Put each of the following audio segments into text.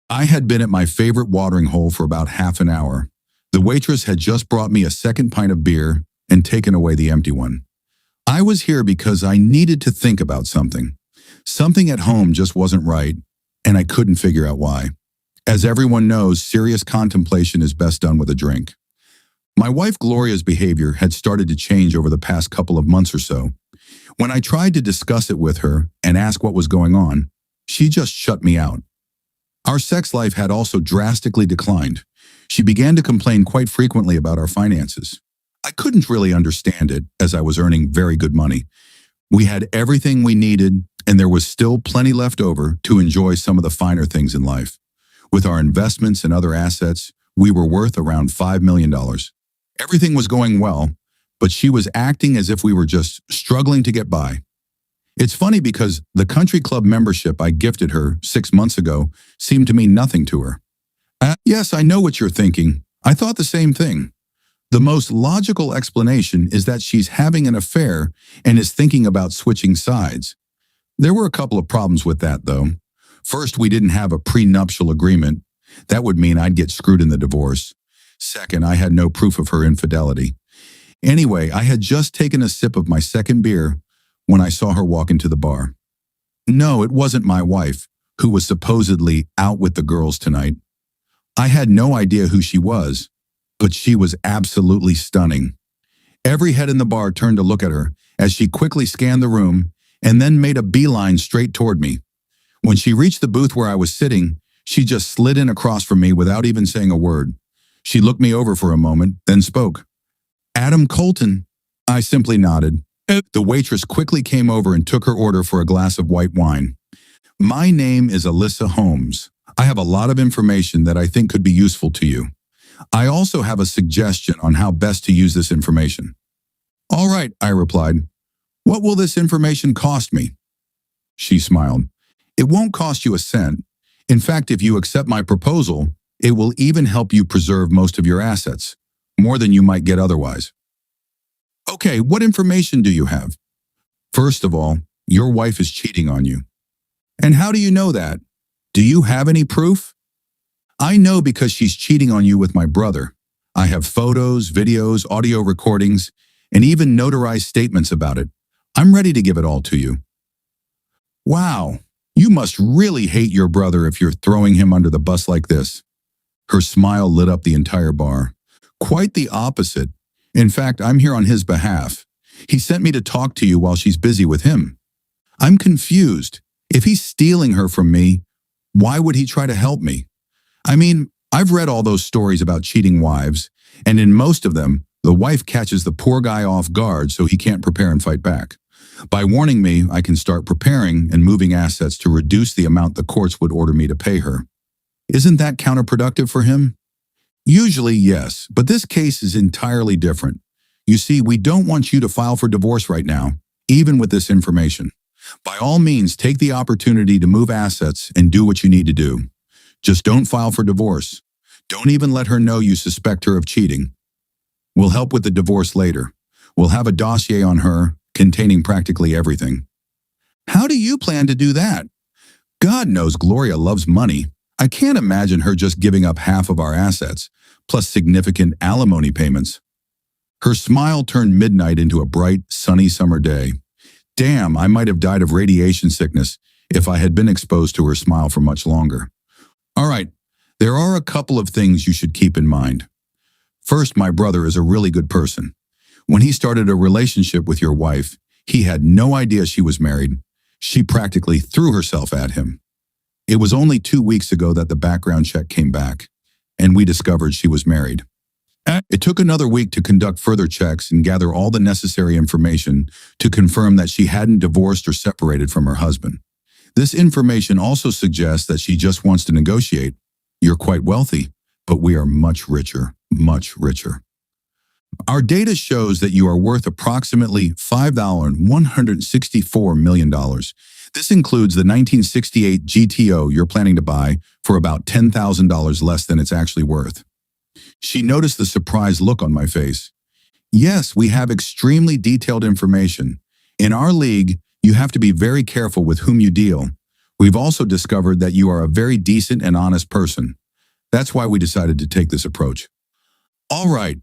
I had been at my favorite watering hole for about half an hour. The waitress had just brought me a second pint of beer and taken away the empty one. I was here because I needed to think about something. Something at home just wasn't right, and I couldn't figure out why. As everyone knows, serious contemplation is best done with a drink. My wife Gloria's behavior had started to change over the past couple of months or so. When I tried to discuss it with her and ask what was going on, she just shut me out. Our sex life had also drastically declined. She began to complain quite frequently about our finances. I couldn't really understand it, as I was earning very good money. We had everything we needed, and there was still plenty left over to enjoy some of the finer things in life. With our investments and other assets, we were worth around $5 million. Everything was going well, but she was acting as if we were just struggling to get by. It's funny because the country club membership I gifted her 6 months ago seemed to mean nothing to her. Yes, I know what you're thinking. I thought the same thing. The most logical explanation is that she's having an affair and is thinking about switching sides. There were a couple of problems with that, though. First, we didn't have a prenuptial agreement. That would mean I'd get screwed in the divorce. Second, I had no proof of her infidelity. Anyway, I had just taken a sip of my second beer when I saw her walk into the bar. No, it wasn't my wife, who was supposedly out with the girls tonight. I had no idea who she was, but she was absolutely stunning. Every head in the bar turned to look at her as she quickly scanned the room and then made a beeline straight toward me. When she reached the booth where I was sitting, she just slid in across from me without even saying a word. She looked me over for a moment, then spoke. "Adam Colton." I simply nodded. The waitress quickly came over and took her order for a glass of white wine. "My name is Alyssa Holmes. I have a lot of information that I think could be useful to you. I also have a suggestion on how best to use this information." "All right," I replied. "What will this information cost me?" She smiled. "It won't cost you a cent. In fact, if you accept my proposal, it will even help you preserve most of your assets, more than you might get otherwise." "Okay, what information do you have?" "First of all, your wife is cheating on you." "And how do you know that? Do you have any proof?" "I know because she's cheating on you with my brother. I have photos, videos, audio recordings, and even notarized statements about it. I'm ready to give it all to you." "Wow, you must really hate your brother if you're throwing him under the bus like this." Her smile lit up the entire bar. "Quite the opposite. In fact, I'm here on his behalf. He sent me to talk to you while she's busy with him." "I'm confused. If he's stealing her from me, why would he try to help me? I mean, I've read all those stories about cheating wives, and in most of them, the wife catches the poor guy off guard so he can't prepare and fight back. By warning me, I can start preparing and moving assets to reduce the amount the courts would order me to pay her. Isn't that counterproductive for him?" "Usually, yes, but this case is entirely different. You see, we don't want you to file for divorce right now, even with this information. By all means, take the opportunity to move assets and do what you need to do. Just don't file for divorce. Don't even let her know you suspect her of cheating. We'll help with the divorce later. We'll have a dossier on her containing practically everything." "How do you plan to do that?" "God knows Gloria loves money. I can't imagine her just giving up half of our assets, plus significant alimony payments." Her smile turned midnight into a bright, sunny summer day. Damn, I might have died of radiation sickness if I had been exposed to her smile for much longer. "All right, there are a couple of things you should keep in mind. First, my brother is a really good person. When he started a relationship with your wife, he had no idea she was married. She practically threw herself at him. It was only 2 weeks ago that the background check came back, and we discovered she was married. It took another week to conduct further checks and gather all the necessary information to confirm that she hadn't divorced or separated from her husband. This information also suggests that she just wants to negotiate. You're quite wealthy, but we are much richer, much richer. Our data shows that you are worth approximately $5,164 million. This includes the 1968 GTO you're planning to buy for about $10,000 less than it's actually worth." She noticed the surprised look on my face. "Yes, we have extremely detailed information. In our league, you have to be very careful with whom you deal. We've also discovered that you are a very decent and honest person. That's why we decided to take this approach. All right,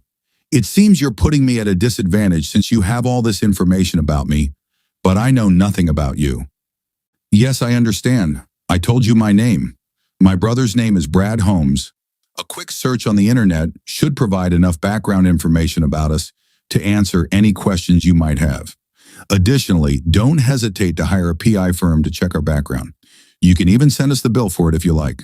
it seems you're putting me at a disadvantage since you have all this information about me, but I know nothing about you. Yes, I understand. I told you my name. My brother's name is Brad Holmes. A quick search on the internet should provide enough background information about us to answer any questions you might have. Additionally, don't hesitate to hire a PI firm to check our background. You can even send us the bill for it if you like.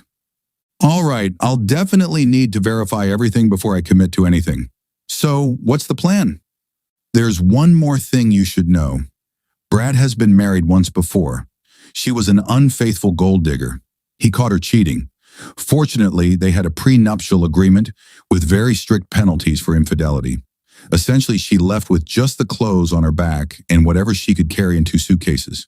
All right, I'll definitely need to verify everything before I commit to anything. So, what's the plan? There's one more thing you should know. Brad has been married once before. She was an unfaithful gold digger. He caught her cheating. Fortunately, they had a prenuptial agreement with very strict penalties for infidelity. Essentially, she left with just the clothes on her back and whatever she could carry in 2 suitcases.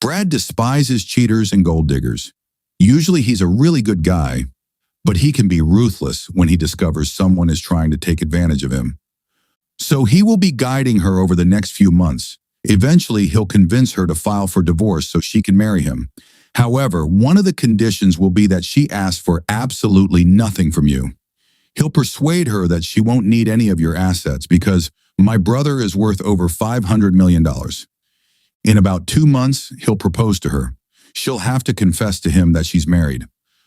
Brad despises cheaters and gold diggers. Usually he's a really good guy, but he can be ruthless when he discovers someone is trying to take advantage of him. So he will be guiding her over the next few months. Eventually, he'll convince her to file for divorce so she can marry him. However, one of the conditions will be that she asks for absolutely nothing from you. He'll persuade her that she won't need any of your assets because my brother is worth over $500 million. In about 2 months, he'll propose to her. She'll have to confess to him that she's married.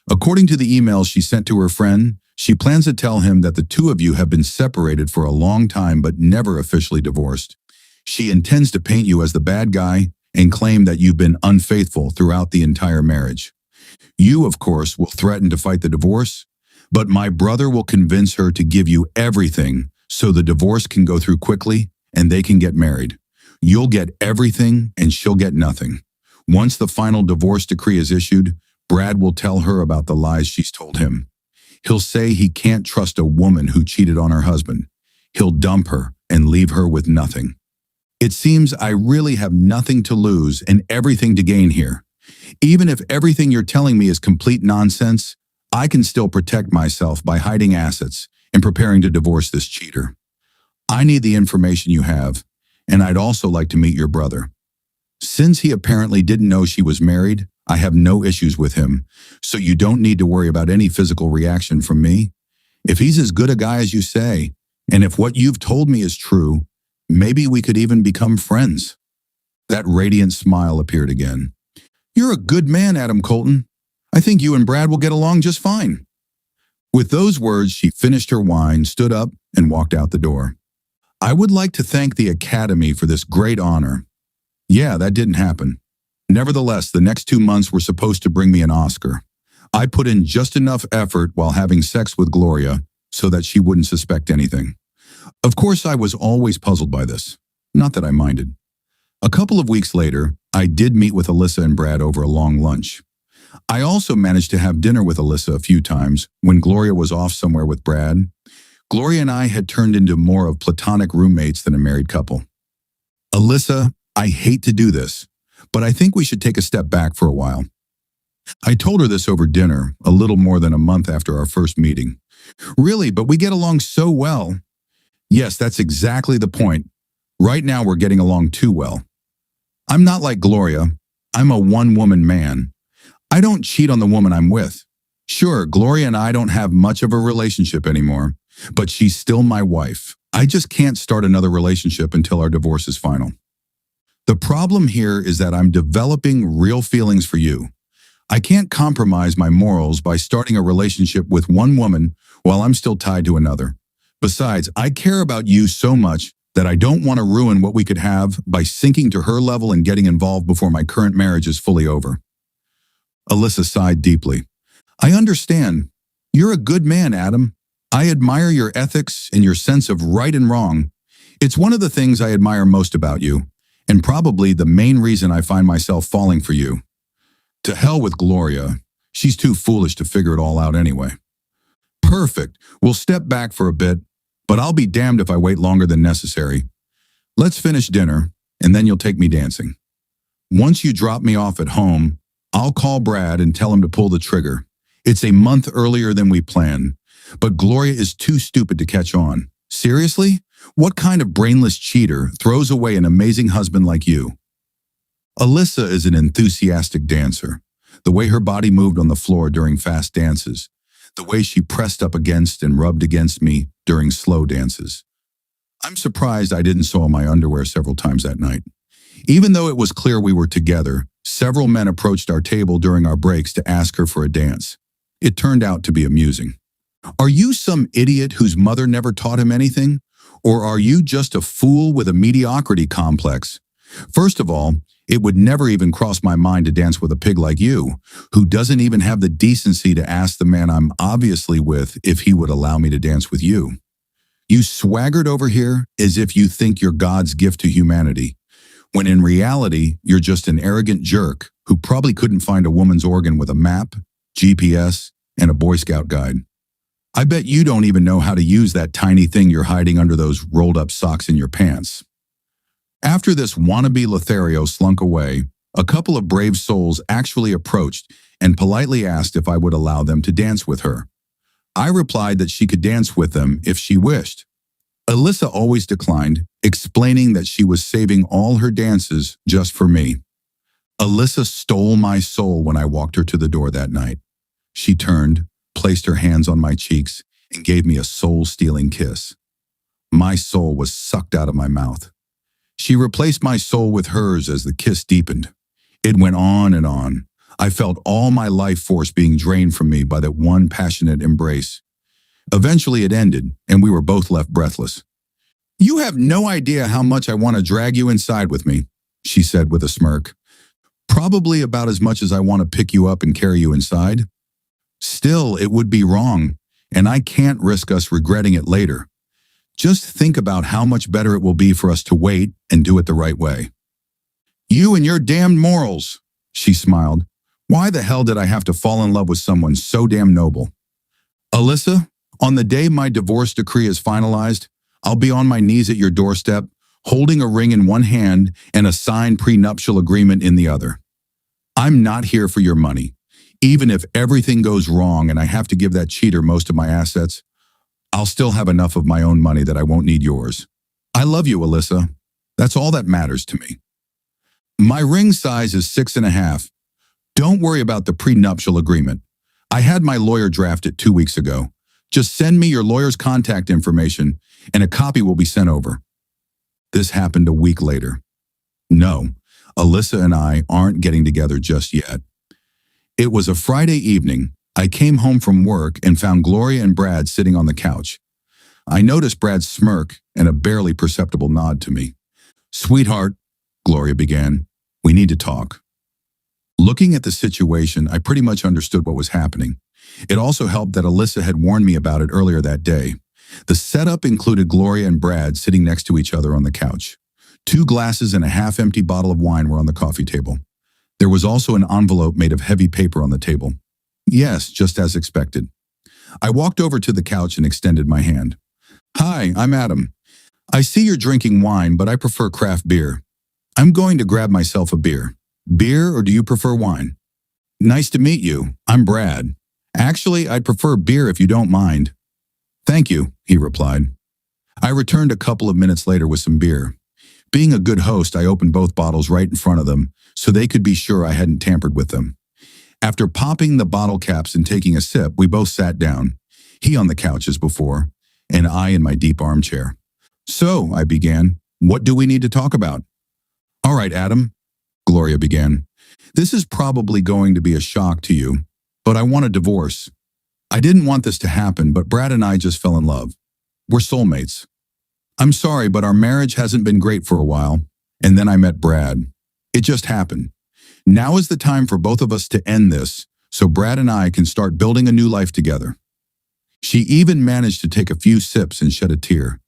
According to the email she sent to her friend, she plans to tell him that the 2 of you have been separated for a long time but never officially divorced. She intends to paint you as the bad guy and claim that you've been unfaithful throughout the entire marriage. You, of course, will threaten to fight the divorce, but my brother will convince her to give you everything so the divorce can go through quickly and they can get married. You'll get everything and she'll get nothing. Once the final divorce decree is issued, Brad will tell her about the lies she's told him. He'll say he can't trust a woman who cheated on her husband. He'll dump her and leave her with nothing. It seems I really have nothing to lose and everything to gain here. Even if everything you're telling me is complete nonsense, I can still protect myself by hiding assets and preparing to divorce this cheater. I need the information you have, and I'd also like to meet your brother. Since he apparently didn't know she was married, I have no issues with him, so you don't need to worry about any physical reaction from me. If he's as good a guy as you say, and if what you've told me is true, maybe we could even become friends. That radiant smile appeared again. You're a good man, Adam Colton. I think you and Brad will get along just fine. With those words, she finished her wine, stood up, and walked out the door. I would like to thank the Academy for this great honor. Yeah, that didn't happen. Nevertheless, the next 2 months were supposed to bring me an Oscar. I put in just enough effort while having sex with Gloria so that she wouldn't suspect anything. Of course, I was always puzzled by this. Not that I minded. A couple of weeks later, I did meet with Alyssa and Brad over a long lunch. I also managed to have dinner with Alyssa a few times when Gloria was off somewhere with Brad. Gloria and I had turned into more of platonic roommates than a married couple. Alyssa, I hate to do this, but I think we should take a step back for a while. I told her this over dinner, a little more than a month after our first meeting. Really, but we get along so well. Yes, that's exactly the point. Right now we're getting along too well. I'm not like Gloria. I'm a one-woman man. I don't cheat on the woman I'm with. Sure, Gloria and I don't have much of a relationship anymore, but she's still my wife. I just can't start another relationship until our divorce is final. The problem here is that I'm developing real feelings for you. I can't compromise my morals by starting a relationship with one woman while I'm still tied to another. Besides, I care about you so much that I don't want to ruin what we could have by sinking to her level and getting involved before my current marriage is fully over. Alyssa sighed deeply. I understand. You're a good man, Adam. I admire your ethics and your sense of right and wrong. It's one of the things I admire most about you, and probably the main reason I find myself falling for you. To hell with Gloria. She's too foolish to figure it all out anyway. Perfect. We'll step back for a bit, but I'll be damned if I wait longer than necessary. Let's finish dinner, and then you'll take me dancing. Once you drop me off at home, I'll call Brad and tell him to pull the trigger. It's a month earlier than we planned, but Gloria is too stupid to catch on. Seriously? What kind of brainless cheater throws away an amazing husband like you? Alyssa is an enthusiastic dancer. The way her body moved on the floor during fast dances, the way she pressed up against and rubbed against me during slow dances. I'm surprised I didn't soil my underwear several times that night. Even though it was clear we were together, several men approached our table during our breaks to ask her for a dance. It turned out to be amusing. Are you some idiot whose mother never taught him anything? Or are you just a fool with a mediocrity complex? First of all, it would never even cross my mind to dance with a pig like you, who doesn't even have the decency to ask the man I'm obviously with if he would allow me to dance with you. You swaggered over here as if you think you're God's gift to humanity, when in reality, you're just an arrogant jerk who probably couldn't find a woman's organ with a map, GPS, and a Boy Scout guide. I bet you don't even know how to use that tiny thing you're hiding under those rolled-up socks in your pants. After this wannabe Lothario slunk away, a couple of brave souls actually approached and politely asked if I would allow them to dance with her. I replied that she could dance with them if she wished. Alyssa always declined, explaining that she was saving all her dances just for me. Alyssa stole my soul when I walked her to the door that night. She turned, placed her hands on my cheeks, and gave me a soul-stealing kiss. My soul was sucked out of my mouth. She replaced my soul with hers as the kiss deepened. It went on and on. I felt all my life force being drained from me by that one passionate embrace. Eventually it ended, and we were both left breathless. You have no idea how much I want to drag you inside with me, she said with a smirk. Probably about as much as I want to pick you up and carry you inside. Still, it would be wrong, and I can't risk us regretting it later. Just think about how much better it will be for us to wait and do it the right way. You and your damned morals, she smiled. Why the hell did I have to fall in love with someone so damn noble? Alyssa, on the day my divorce decree is finalized, I'll be on my knees at your doorstep, holding a ring in one hand and a signed prenuptial agreement in the other. I'm not here for your money. Even if everything goes wrong and I have to give that cheater most of my assets, I'll still have enough of my own money that I won't need yours. I love you, Alyssa. That's all that matters to me. My ring size is 6.5. Don't worry about the prenuptial agreement. I had my lawyer draft it 2 weeks ago. Just send me your lawyer's contact information and a copy will be sent over. This happened a week later. No, Alyssa and I aren't getting together just yet. It was a Friday evening. I came home from work and found Gloria and Brad sitting on the couch. I noticed Brad's smirk and a barely perceptible nod to me. Sweetheart, Gloria began, we need to talk. Looking at the situation, I pretty much understood what was happening. It also helped that Alyssa had warned me about it earlier that day. The setup included Gloria and Brad sitting next to each other on the couch. 2 glasses and a half-empty bottle of wine were on the coffee table. There was also an envelope made of heavy paper on the table. Yes, just as expected. I walked over to the couch and extended my hand. Hi, I'm Adam. I see you're drinking wine, but I prefer craft beer. I'm going to grab myself a beer. Beer, or do you prefer wine? Nice to meet you. I'm Brad. Actually, I'd prefer beer if you don't mind. Thank you, he replied. I returned a couple of minutes later with some beer. Being a good host, I opened both bottles right in front of them so they could be sure I hadn't tampered with them. After popping the bottle caps and taking a sip, we both sat down, he on the couch as before, and I in my deep armchair. So, I began, what do we need to talk about? All right, Adam, Gloria began. This is probably going to be a shock to you, but I want a divorce. I didn't want this to happen, but Brad and I just fell in love. We're soulmates. I'm sorry, but our marriage hasn't been great for a while, and then I met Brad. It just happened. Now is the time for both of us to end this, so Brad and I can start building a new life together. She even managed to take a few sips and shed a tear.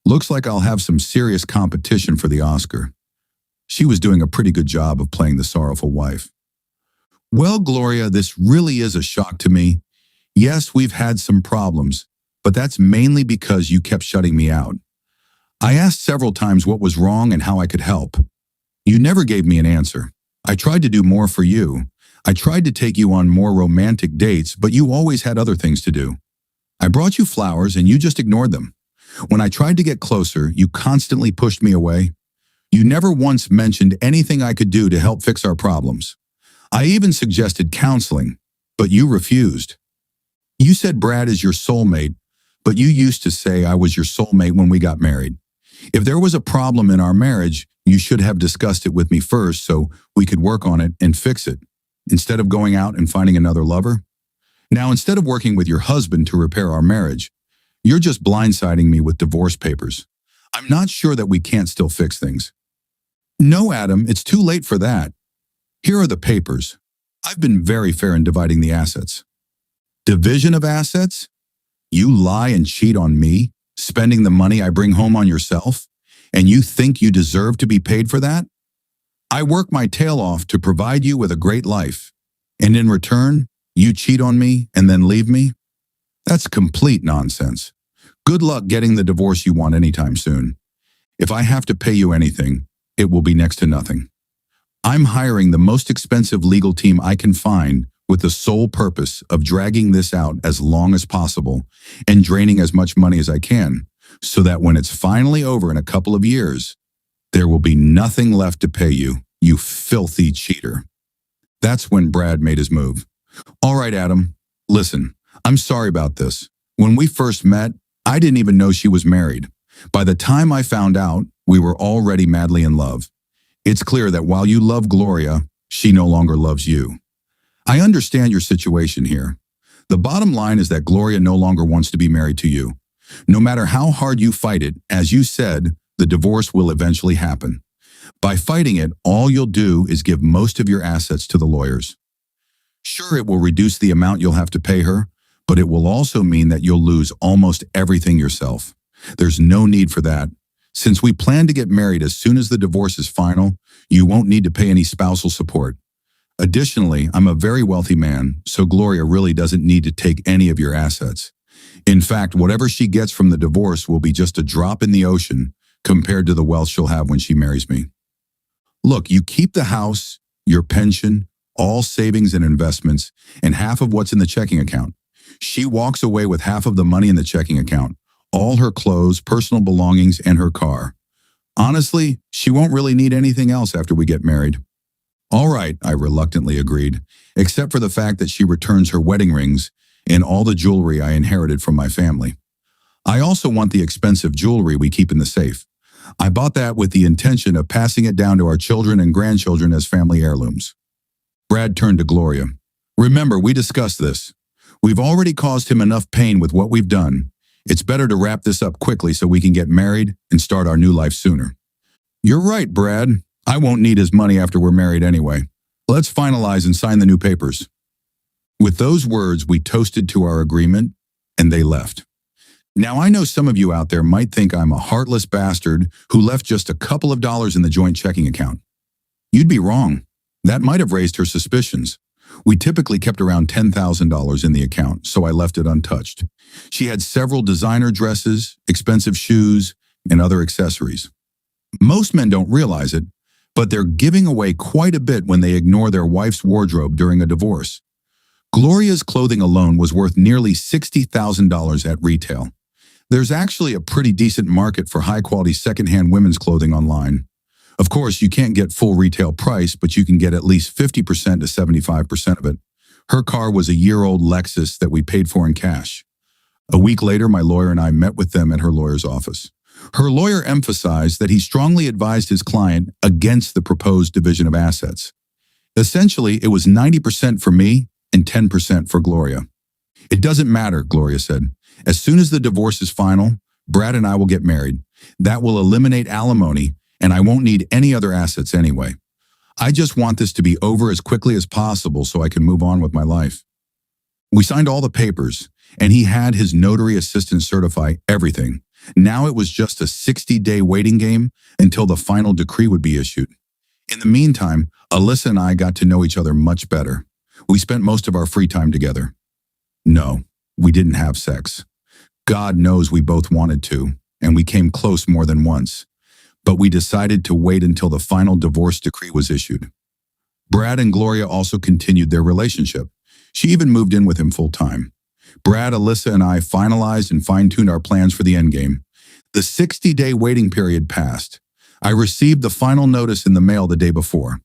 Looks like I'll have some serious competition for the Oscar. She was doing a pretty good job of playing the sorrowful wife. Well, Gloria, this really is a shock to me. Yes, we've had some problems, but that's mainly because you kept shutting me out. I asked several times what was wrong and how I could help. You never gave me an answer. I tried to do more for you. I tried to take you on more romantic dates, but you always had other things to do. I brought you flowers and you just ignored them. When I tried to get closer, you constantly pushed me away. You never once mentioned anything I could do to help fix our problems. I even suggested counseling, but you refused. You said Brad is your soulmate, but you used to say I was your soulmate when we got married. If there was a problem in our marriage, you should have discussed it with me first so we could work on it and fix it, instead of going out and finding another lover. Now, instead of working with your husband to repair our marriage, you're just blindsiding me with divorce papers. I'm not sure that we can't still fix things. No, Adam, it's too late for that. Here are the papers. I've been very fair in dividing the assets. Division of assets? You lie and cheat on me, spending the money I bring home on yourself, and you think you deserve to be paid for that? I work my tail off to provide you with a great life, and in return, you cheat on me and then leave me? That's complete nonsense. Good luck getting the divorce you want anytime soon. If I have to pay you anything, it will be next to nothing. I'm hiring the most expensive legal team I can find with the sole purpose of dragging this out as long as possible and draining as much money as I can, so that when it's finally over in a couple of years, there will be nothing left to pay you, you filthy cheater. That's when Brad made his move. All right, Adam, listen, I'm sorry about this. When we first met, I didn't even know she was married. By the time I found out, we were already madly in love. It's clear that while you love Gloria, she no longer loves you. I understand your situation here. The bottom line is that Gloria no longer wants to be married to you. No matter how hard you fight it, as you said, the divorce will eventually happen. By fighting it, all you'll do is give most of your assets to the lawyers. Sure, it will reduce the amount you'll have to pay her, but it will also mean that you'll lose almost everything yourself. There's no need for that. Since we plan to get married as soon as the divorce is final, you won't need to pay any spousal support. Additionally, I'm a very wealthy man, so Gloria really doesn't need to take any of your assets. In fact, whatever she gets from the divorce will be just a drop in the ocean compared to the wealth she'll have when she marries me. Look, you keep the house, your pension, all savings and investments, and half of what's in the checking account. She walks away with half of the money in the checking account, all her clothes, personal belongings, and her car. Honestly, she won't really need anything else after we get married. All right, I reluctantly agreed, except for the fact that she returns her wedding rings and all the jewelry I inherited from my family. I also want the expensive jewelry we keep in the safe. I bought that with the intention of passing it down to our children and grandchildren as family heirlooms. Brad turned to Gloria. Remember, we discussed this. We've already caused him enough pain with what we've done. It's better to wrap this up quickly so we can get married and start our new life sooner. You're right, Brad. I won't need his money after we're married anyway. Let's finalize and sign the new papers. With those words, we toasted to our agreement, and they left. Now, I know some of you out there might think I'm a heartless bastard who left just a couple of dollars in the joint checking account. You'd be wrong. That might have raised her suspicions. We typically kept around $10,000 in the account, so I left it untouched. She had several designer dresses, expensive shoes, and other accessories. Most men don't realize it, but they're giving away quite a bit when they ignore their wife's wardrobe during a divorce. Gloria's clothing alone was worth nearly $60,000 at retail. There's actually a pretty decent market for high-quality secondhand women's clothing online. Of course, you can't get full retail price, but you can get at least 50% to 75% of it. Her car was a year-old Lexus that we paid for in cash. A week later, my lawyer and I met with them at her lawyer's office. Her lawyer emphasized that he strongly advised his client against the proposed division of assets. Essentially, it was 90% for me and 10% for Gloria. It doesn't matter, Gloria said. As soon as the divorce is final, Brad and I will get married. That will eliminate alimony, and I won't need any other assets anyway. I just want this to be over as quickly as possible so I can move on with my life. We signed all the papers, and he had his notary assistant certify everything. Now it was just a 60-day waiting game until the final decree would be issued. In the meantime, Alyssa and I got to know each other much better. We spent most of our free time together. No, we didn't have sex. God knows we both wanted to, and we came close more than once. But we decided to wait until the final divorce decree was issued. Brad and Gloria also continued their relationship. She even moved in with him full-time. Brad, Alyssa, and I finalized and fine-tuned our plans for the endgame. The 60-day waiting period passed. I received the final notice in the mail the day before.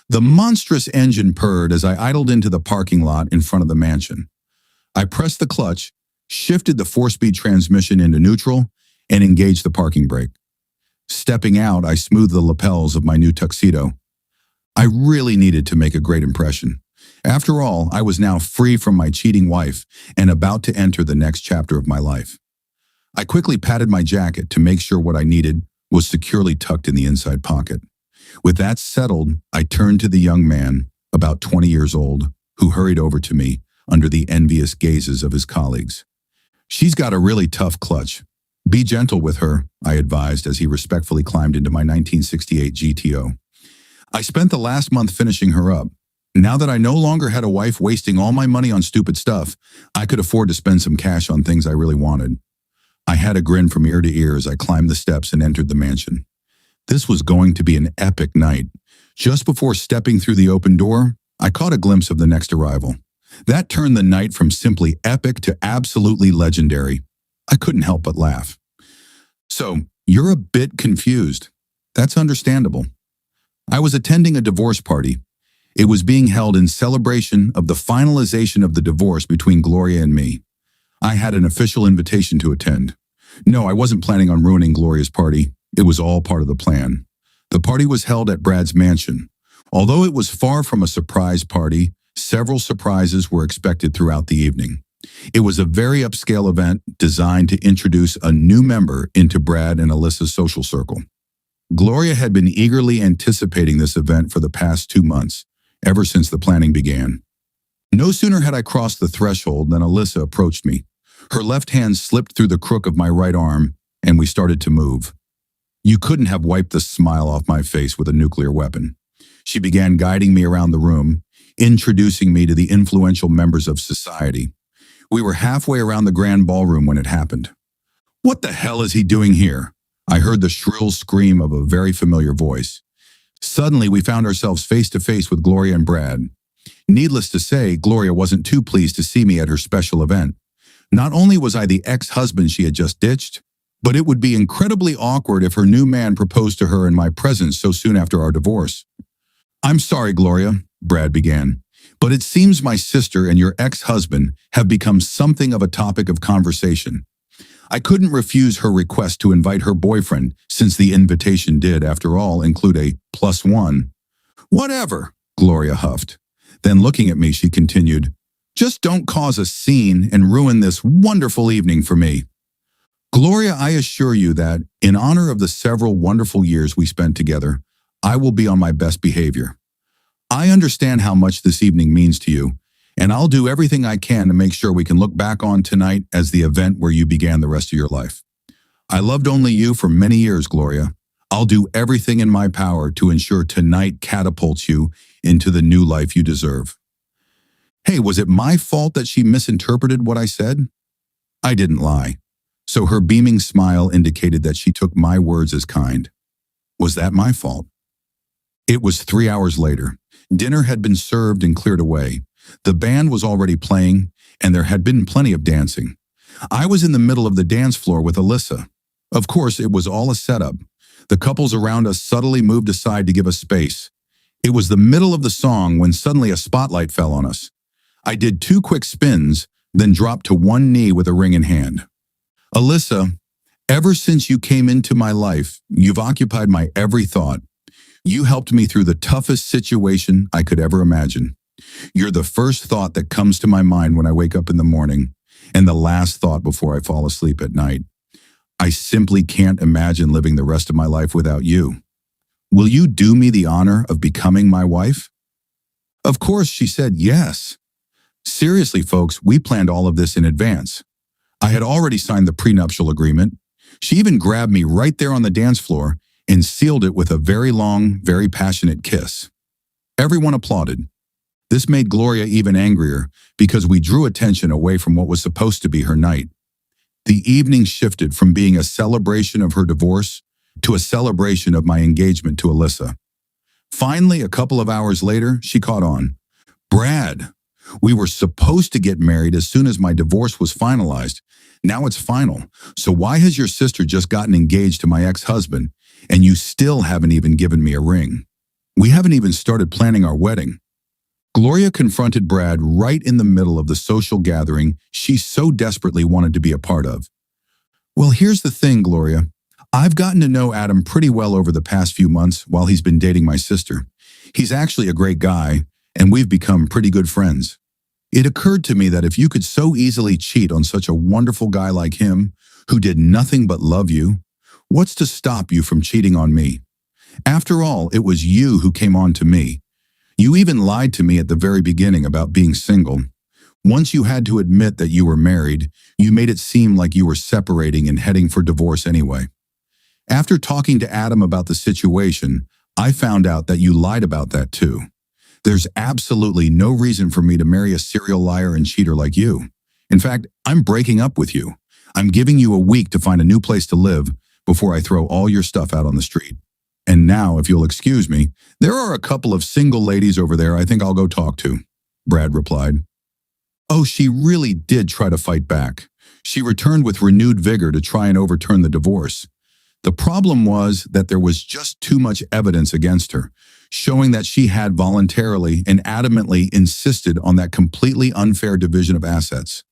The monstrous engine purred as I idled into the parking lot in front of the mansion. I pressed the clutch, shifted the 4-speed transmission into neutral, and engaged the parking brake. Stepping out, I smoothed the lapels of my new tuxedo. I really needed to make a great impression. After all, I was now free from my cheating wife and about to enter the next chapter of my life. I quickly patted my jacket to make sure what I needed was securely tucked in the inside pocket. With that settled, I turned to the young man, about 20 years old, who hurried over to me under the envious gazes of his colleagues. "She's got a really tough clutch. Be gentle with her," I advised as he respectfully climbed into my 1968 GTO. I spent the last month finishing her up. Now that I no longer had a wife wasting all my money on stupid stuff, I could afford to spend some cash on things I really wanted. I had a grin from ear to ear as I climbed the steps and entered the mansion. This was going to be an epic night. Just before stepping through the open door, I caught a glimpse of the next arrival. That turned the night from simply epic to absolutely legendary. I couldn't help but laugh. "So, you're a bit confused. That's understandable." I was attending a divorce party. It was being held in celebration of the finalization of the divorce between Gloria and me. I had an official invitation to attend. No, I wasn't planning on ruining Gloria's party. It was all part of the plan. The party was held at Brad's mansion. Although it was far from a surprise party, several surprises were expected throughout the evening. It was a very upscale event designed to introduce a new member into Brad and Alyssa's social circle. Gloria had been eagerly anticipating this event for the past 2 months, ever since the planning began. No sooner had I crossed the threshold than Alyssa approached me. Her left hand slipped through the crook of my right arm, and we started to move. You couldn't have wiped the smile off my face with a nuclear weapon. She began guiding me around the room, introducing me to the influential members of society. We were halfway around the grand ballroom when it happened. "What the hell is he doing here?" I heard the shrill scream of a very familiar voice. Suddenly, we found ourselves face to face with Gloria and Brad. Needless to say, Gloria wasn't too pleased to see me at her special event. Not only was I the ex-husband she had just ditched, but it would be incredibly awkward if her new man proposed to her in my presence so soon after our divorce. "I'm sorry, Gloria," Brad began, "but it seems my sister and your ex-husband have become something of a topic of conversation. I couldn't refuse her request to invite her boyfriend, since the invitation did, after all, include a +1. "Whatever," Gloria huffed. Then looking at me, she continued, "Just don't cause a scene and ruin this wonderful evening for me." Gloria, I assure you that, in honor of the several wonderful years we spent together, I will be on my best behavior. I understand how much this evening means to you, and I'll do everything I can to make sure we can look back on tonight as the event where you began the rest of your life. I loved only you for many years, Gloria. I'll do everything in my power to ensure tonight catapults you into the new life you deserve. Hey, was it my fault that she misinterpreted what I said? I didn't lie. So her beaming smile indicated that she took my words as kind. Was that my fault? It was 3 hours later. Dinner had been served and cleared away. The band was already playing, and there had been plenty of dancing. I was in the middle of the dance floor with Alyssa. Of course, it was all a setup. The couples around us subtly moved aside to give us space. It was the middle of the song when suddenly a spotlight fell on us. I did 2 quick spins, then dropped to one knee with a ring in hand. Alyssa, ever since you came into my life, you've occupied my every thought. You helped me through the toughest situation I could ever imagine. You're the first thought that comes to my mind when I wake up in the morning, and the last thought before I fall asleep at night. I simply can't imagine living the rest of my life without you. Will you do me the honor of becoming my wife? Of course, she said yes. Seriously, folks, we planned all of this in advance. I had already signed the prenuptial agreement. She even grabbed me right there on the dance floor and sealed it with a very long, very passionate kiss. Everyone applauded. This made Gloria even angrier because we drew attention away from what was supposed to be her night. The evening shifted from being a celebration of her divorce to a celebration of my engagement to Alyssa. Finally, a couple of hours later, she caught on. Brad, we were supposed to get married as soon as my divorce was finalized. Now it's final. So why has your sister just gotten engaged to my ex-husband? and you still haven't even given me a ring. We haven't even started planning our wedding." Gloria confronted Brad right in the middle of the social gathering she so desperately wanted to be a part of. "Well, here's the thing, Gloria. I've gotten to know Adam pretty well over the past few months while he's been dating my sister. He's actually a great guy, and we've become pretty good friends. It occurred to me that if you could so easily cheat on such a wonderful guy like him, who did nothing but love you, what's to stop you from cheating on me? After all, it was you who came on to me. You even lied to me at the very beginning about being single. Once you had to admit that you were married, you made it seem like you were separating and heading for divorce anyway. After talking to Adam about the situation, I found out that you lied about that too. There's absolutely no reason for me to marry a serial liar and cheater like you. In fact, I'm breaking up with you. I'm giving you a week to find a new place to live before I throw all your stuff out on the street. And now, if you'll excuse me, there are a couple of single ladies over there I think I'll go talk to," Brad replied. Oh, she really did try to fight back. She returned with renewed vigor to try and overturn the divorce. The problem was that there was just too much evidence against her, showing that she had voluntarily and adamantly insisted on that completely unfair division of assets.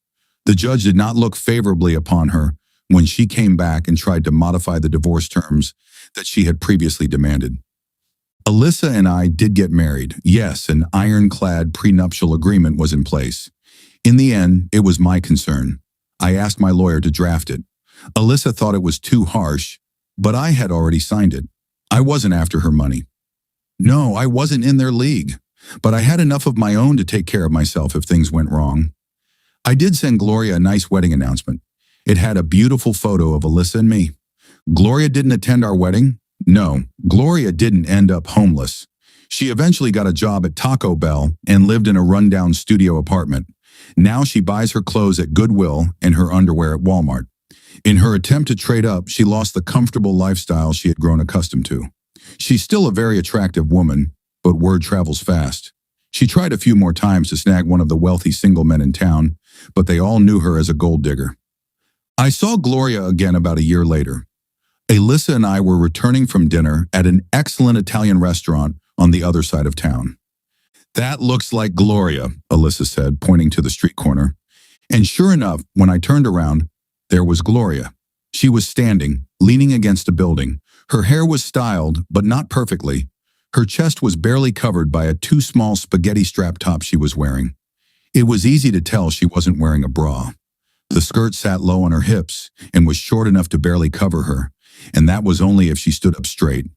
The judge did not look favorably upon her when she came back and tried to modify the divorce terms that she had previously demanded. Alyssa and I did get married. Yes, an ironclad prenuptial agreement was in place. In the end, it was my concern. I asked my lawyer to draft it. Alyssa thought it was too harsh, but I had already signed it. I wasn't after her money. No, I wasn't in their league, but I had enough of my own to take care of myself if things went wrong. I did send Gloria a nice wedding announcement. It had a beautiful photo of Alyssa and me. Gloria didn't attend our wedding. No, Gloria didn't end up homeless. She eventually got a job at Taco Bell and lived in a rundown studio apartment. Now she buys her clothes at Goodwill and her underwear at Walmart. In her attempt to trade up, she lost the comfortable lifestyle she had grown accustomed to. She's still a very attractive woman, but word travels fast. She tried a few more times to snag one of the wealthy single men in town, but they all knew her as a gold digger. I saw Gloria again about a year later. Alyssa and I were returning from dinner at an excellent Italian restaurant on the other side of town. "That looks like Gloria," Alyssa said, pointing to the street corner. And sure enough, when I turned around, there was Gloria. She was standing, leaning against a building. Her hair was styled, but not perfectly. Her chest was barely covered by a too small spaghetti strap top she was wearing. It was easy to tell she wasn't wearing a bra. The skirt sat low on her hips and was short enough to barely cover her, and that was only if she stood up straight.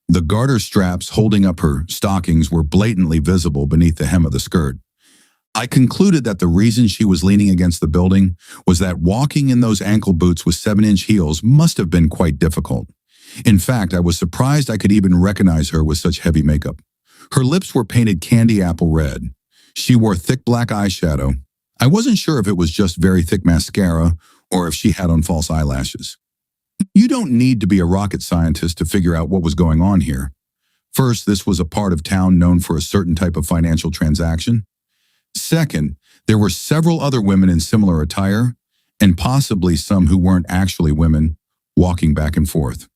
The garter straps holding up her stockings were blatantly visible beneath the hem of the skirt. I concluded that the reason she was leaning against the building was that walking in those ankle boots with 7-inch heels must have been quite difficult. In fact, I was surprised I could even recognize her with such heavy makeup. Her lips were painted candy apple red. She wore thick black eyeshadow. I wasn't sure if it was just very thick mascara or if she had on false eyelashes. You don't need to be a rocket scientist to figure out what was going on here. First, this was a part of town known for a certain type of financial transaction. Second, there were several other women in similar attire, and possibly some who weren't actually women, walking back and forth.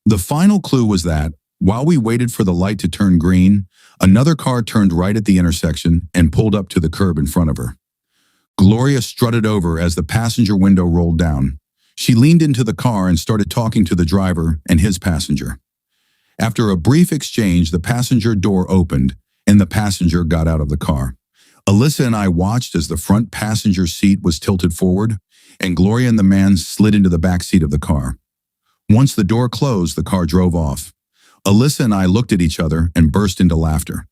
The final clue was that, while we waited for the light to turn green, another car turned right at the intersection and pulled up to the curb in front of her. Gloria strutted over as the passenger window rolled down. She leaned into the car and started talking to the driver and his passenger. After a brief exchange, the passenger door opened and the passenger got out of the car. Alyssa and I watched as the front passenger seat was tilted forward and Gloria and the man slid into the back seat of the car. Once the door closed, the car drove off. Alyssa and I looked at each other and burst into laughter.